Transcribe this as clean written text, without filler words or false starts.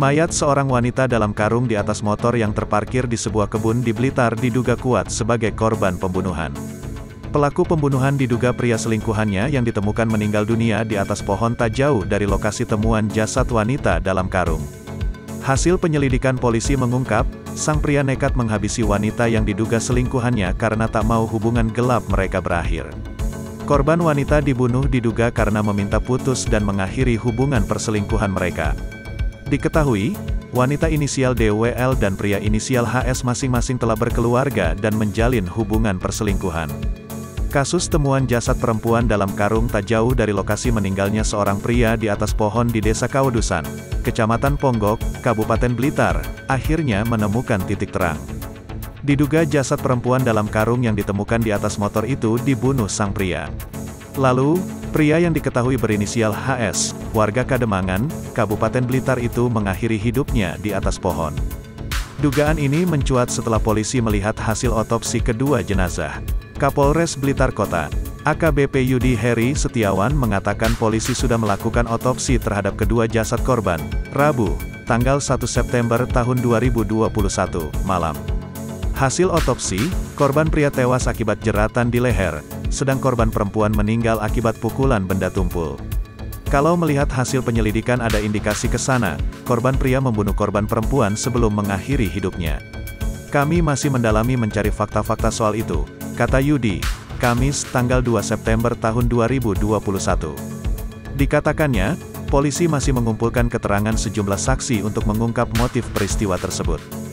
Mayat seorang wanita dalam karung di atas motor yang terparkir di sebuah kebun di Blitar diduga kuat sebagai korban pembunuhan. Pelaku pembunuhan diduga pria selingkuhannya yang ditemukan meninggal dunia di atas pohon tak jauh dari lokasi temuan jasad wanita dalam karung. Hasil penyelidikan polisi mengungkap, sang pria nekat menghabisi wanita yang diduga selingkuhannya karena tak mau hubungan gelap mereka berakhir. Korban wanita dibunuh diduga karena meminta putus dan mengakhiri hubungan perselingkuhan mereka. Diketahui, wanita inisial DWL dan pria inisial HS masing-masing telah berkeluarga dan menjalin hubungan perselingkuhan. Kasus temuan jasad perempuan dalam karung tak jauh dari lokasi meninggalnya seorang pria di atas pohon di Desa Kawedusan, Kecamatan Ponggok, Kabupaten Blitar, akhirnya menemukan titik terang. Diduga jasad perempuan dalam karung yang ditemukan di atas motor itu dibunuh sang pria. Lalu, pria yang diketahui berinisial HS, warga Kademangan, Kabupaten Blitar itu mengakhiri hidupnya di atas pohon. Dugaan ini mencuat setelah polisi melihat hasil otopsi kedua jenazah. Kapolres Blitar Kota, AKBP Yudi Heri Setiawan mengatakan polisi sudah melakukan otopsi terhadap kedua jasad korban, Rabu, tanggal 1 September tahun 2021, malam. Hasil otopsi, korban pria tewas akibat jeratan di leher, sedang korban perempuan meninggal akibat pukulan benda tumpul. Kalau melihat hasil penyelidikan ada indikasi ke sana, korban pria membunuh korban perempuan sebelum mengakhiri hidupnya. Kami masih mendalami mencari fakta-fakta soal itu, kata Yudi, Kamis tanggal 2 September tahun 2021. Dikatakannya, polisi masih mengumpulkan keterangan sejumlah saksi untuk mengungkap motif peristiwa tersebut.